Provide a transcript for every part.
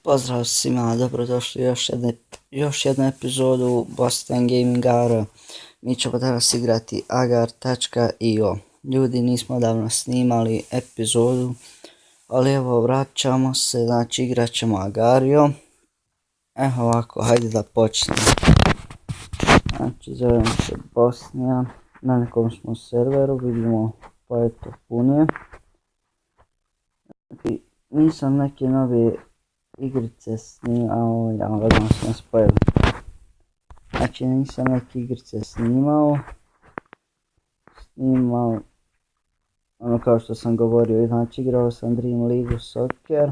Pozdrav svima, dobrodošli u još jednu epizodu Boston Gaming Hour. Mi ćemo danas igrati Agar.io. Ljudi, nismo davno snimali epizodu, ali evo vraćamo se, znači igrat ćemo Agario. Evo ovako, hajde da počnemo. Znači zovemo se Bosnija, na nekom smo serveru, vidimo pa je to punije. Znači, nisam neke nove igrice snimao, ja odmah sam spojio. Znači nisam neke igrice snimao, ono kao što sam govorio, znači igrao sam Dream League Soccer,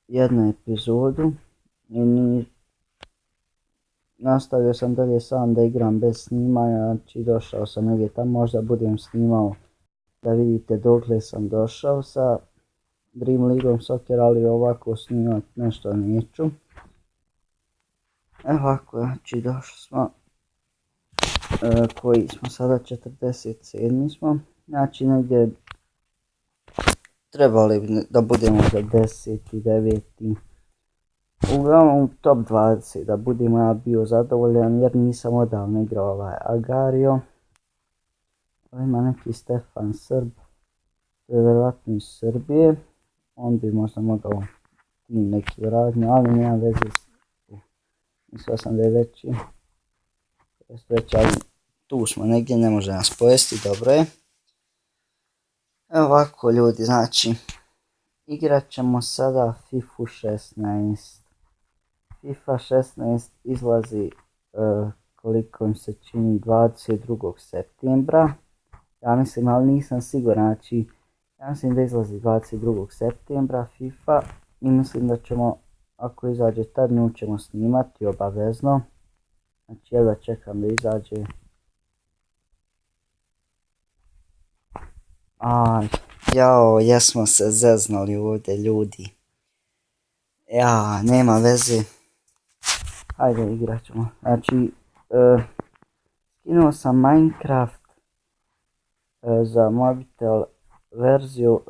jednu epizodu i nastavio sam dalje sam da igram bez snimanja, znači došao sam negdje tamo, možda budem snimao da vidite dokle sam došao sa Dream League Soccer, ali ovako snimat nešto neću. Evo ovako, znači došli smo, koji smo sada, 47 smo, znači negdje trebali da budemo za 10. 9. Uglavnom top 20 da budemo, ja bio zadovoljan jer nisam odavno igrao ovaj Agario. Ima neki Stefan Srb, to je vjerojatno iz Srbije, on bi možda mogao tim neki radnje, ali nema veze, mislio sam da je veći, ali tu smo negdje, ne može nas pojesti, dobro je. Evo ovako ljudi, znači igrat ćemo sada FIFA 16. FIFA 16 izlazi koliko im se čini 22. septembra. Ja mislim, ali nisam siguran, znači ja mislim da izlazi 22. septembra FIFA i mislim da ćemo, ako izađe tad, nju ćemo snimati obavezno. Znači ja da čekam da izađe. Jao, jesmo se zeznuli ovdje ljudi. Ja, nema veze. Hajde igrat ćemo. Znači, skinuo sam Minecraft za mobitel verziju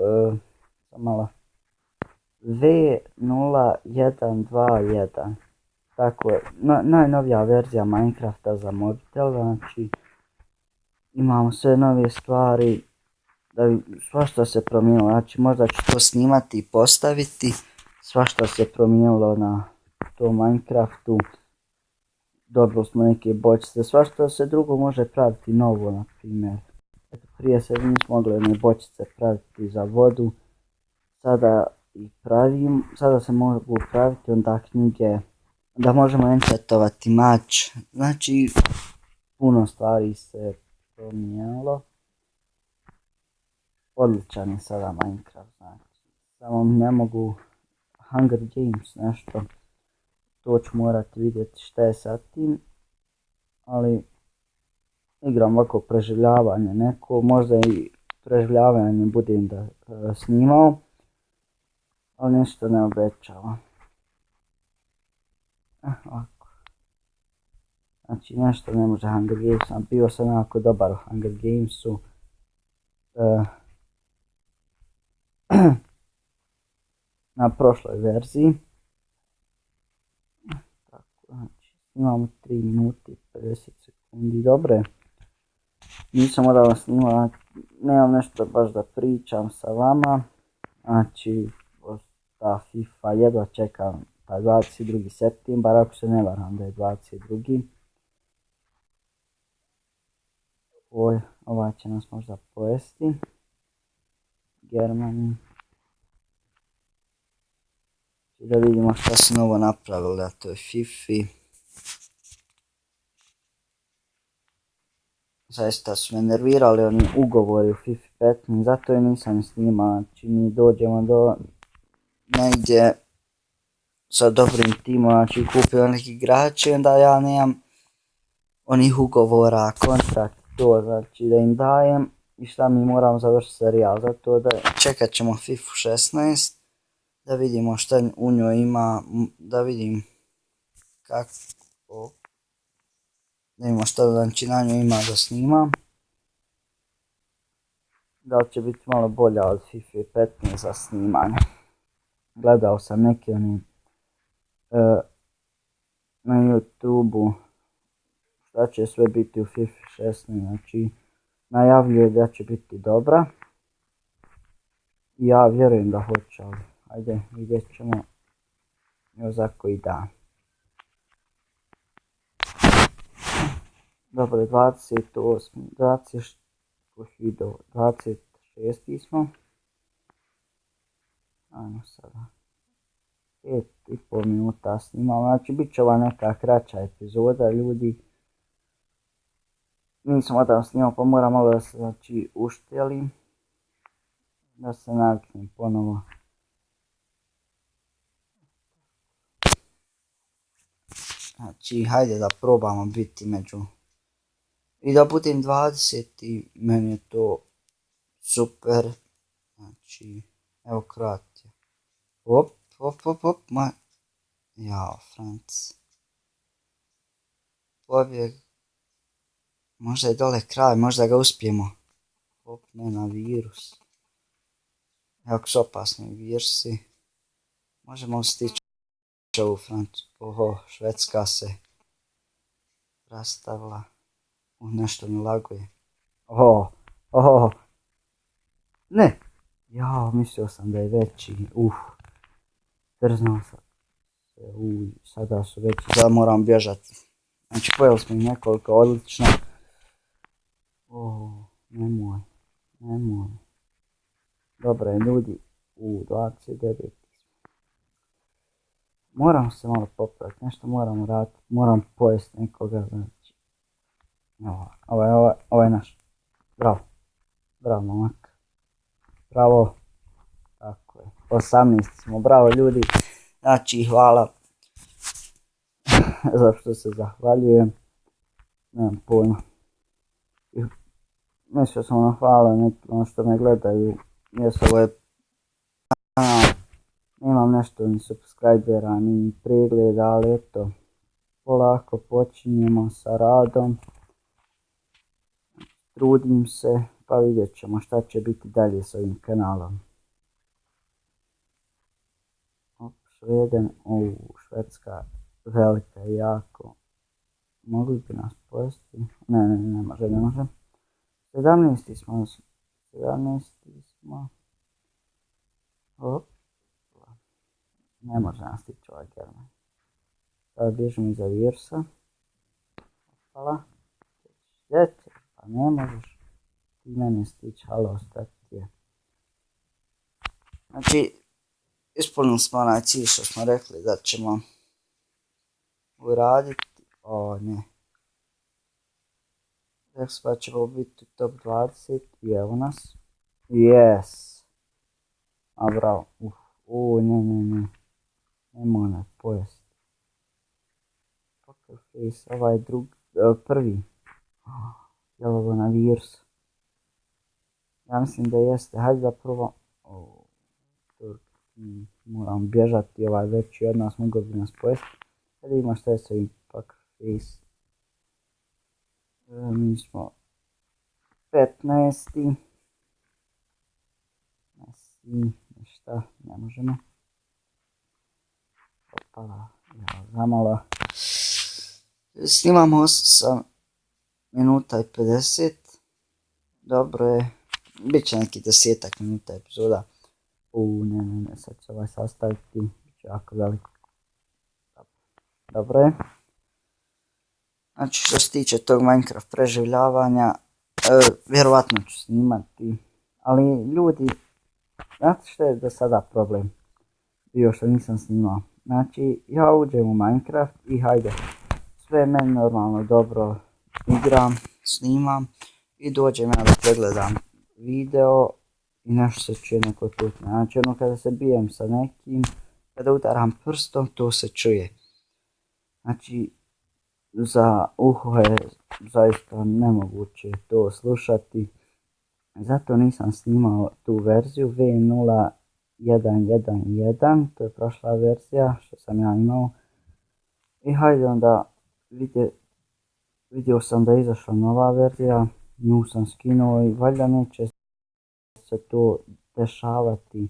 V0121. Tako je, najnovija verzija Minecrafta za mobitel, znači imamo sve nove stvari, svašta se promijenilo, znači možda ću to snimati i postaviti, svašta se promijenilo na tom Minecraftu, dobili smo neke bočice, svašta se drugo može praviti novo, na primjer. Prije se nismo mogli one bočice praviti za vodu, sada se mogu praviti onda knjige, da možemo enčetovati mač, znači puno stvari se promijenilo. Odličan je sada Minecraft, znači samo ne mogu Hunger Games nešto, to ću morati vidjeti šta je sa tim, ali igram ovako preživljavanje neko, možda i preživljavanje budem da snimao, ali nešto ne obećavam. Ovako. Znači nešto ne može Hunger Games, bio sam jako dobar u Hunger Gamesu. Na prošloj verziji. Tako, znači imamo 3 minuti 50 sekundi, dobre. Nisam odavno snimao, nemam nešto baš da pričam sa vama. Znači, ta FIFA jedva čekam taj 22. septembar, ako se ne varam da je 22. Ova će nas možda pojesti. Germany. Da vidimo šta su novo napravili, a to je FIFA. Zaista su me nervirali oni ugovori u FIFA 15, zato je nisam snimao, znači mi dođemo do negdje sa dobrim timom, znači kupio neki igrače, onda ja nemam onih ugovora, kontrakt, to znači da im dajem i šta mi moramo završiti serijal, zato da čekat ćemo FIFA 16, da vidimo šta u njoj ima, da vidim kako, da vidimo šta znači na njoj ima da snimam. Da li će biti malo bolja od FIFA 15 za snimanje. gledao sam neki na YouTube-u šta će sve biti u FIFA 16, znači najavljuje da će biti dobra. Ja vjerujem da hoće, ali ajde vidjet ćemo još za koji dan. Dobro, 26. smo. Ajmo sada. 5,5 minuta snimamo, znači bit će ova neka kraća epizoda, ljudi. Nisam odavno snimao, pa moram malo da se uštjelim. Da se naviknem ponovo. Znači, hajde da probamo biti među... I da budem 20. Meni je to super. Znači, evo Kroatija. Hop, jao, Franc. Pobjeg. Možda je dole kraj, možda ga uspijemo. Hop, ne na virus. Evo su opasni virusi. Možemo stići ovu Francusku. Oho, Švedska se rastavila. Nešto mi laguje. Oho. Ne. Jao, mislio sam da je veći. Trznao sam. Sada su veći. Sada moram bježati. Znači, pojeli smo ih nekoliko, odlično. Nemoj. Dobro je, ljudi. 29. Moram se malo popraviti, nešto moram raditi. Moram pojesti nekoga, znači. Ovo je naš. Bravo, momak. Bravo. Tako je. 18 smo, bravo ljudi. Znači, hvala. Zašto se zahvaljujem. Nemam pojma. Mislio sam ono hvala ono što me gledaju. Jesu ovo je kanal. Nemam nešto ni subscribera, ni pregleda, ali eto. Polako počinjemo sa radom. Trudim se, pa vidjet ćemo šta će biti dalje s ovim kanalom. Šveden, Švedska, velika i jako. Mogli bi nas pojesti? Ne može. 17. smo. Hop. Ne može nas stići ovaj German. Sada bježim iza virusa. Hvala. Djece, pa ne možeš ti mene stići, halo, stati je. Znači, ispunili smo onaj cilj što smo rekli da ćemo uraditi. Ne. Rekli smo da ćemo biti u top 20 i evo nas. Yes. A bravo. Ne. Nemo ne pojesti. Poker face, ovaj prvi. Je li ovo na virus? Ja mislim da jeste. Hajde da probam. Moram bježati, ovaj veći od nas mogao bi nas pojesti. Kada ima šta je s ovim poker face. Mi smo 15. Ništa, ne možemo. Opala, zamalo. Snimamo 8 minuta i 50. Dobro je. Biće neki 10 minuta epizoda. Ne, sad će ovaj sastaviti. Biće jako veliko. Dobro je. Znači što se tiče tog Minecraft preživljavanja, vjerovatno ću snimati. Ali ljudi, znate što je do sada problem? Bio što nisam snimao. Znači, ja uđem u Minecraft i hajde, sve meni normalno dobro igram, snimam i dođem ja da pregledam video i nešto se čuje neko tutne. Znači, kada se bijem sa nekim, kada udaram prstom, to se čuje. Znači, za uho je zaista nemoguće to slušati. Zato nisam snimao tu verziju V0111, to je prošla verzija što sam ja imao. I hajde onda, vidio sam da je izašla nova verzija, nju sam skinuo i valjda neće se to dešavati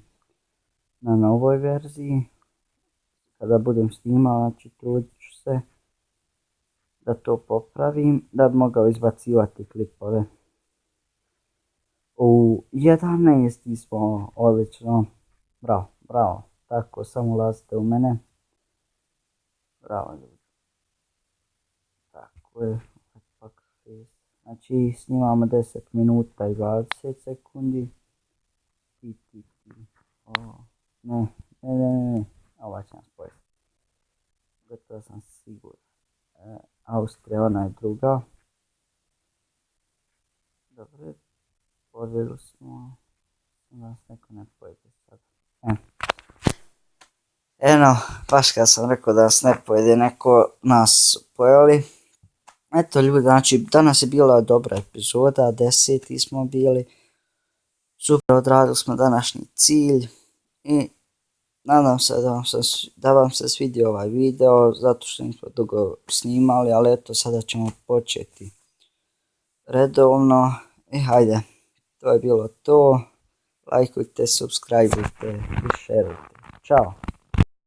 na novoj verziji. Kada budem snimao, znači trudit ću se da to popravim, da bi mogao izbacivati klipove. U 11. smo, odlično, bravo, bravo, tako samo ulazite u mene. Bravo ljudi. Tako je, znači snimamo 10 minuta i 20 sekundi. Ne, ova će nam spojiti. Gotovo sam siguran. Austrija, ona je druga. Dobro, pobjegli smo. Nas neko ne pojede sad. Eno, baš kad sam rekao da nas ne pojede, neko nas pojeli. Eto ljudi, znači danas je bila dobra epizoda, 10. smo bili. Super, odradili smo današnji cilj i nadam se da vam se svidio ovaj video, zato što nismo dugo snimali, ali eto sada ćemo početi redovno. I hajde, to je bilo to. Lajkujte, subscribeujte i šerujte. Ćao!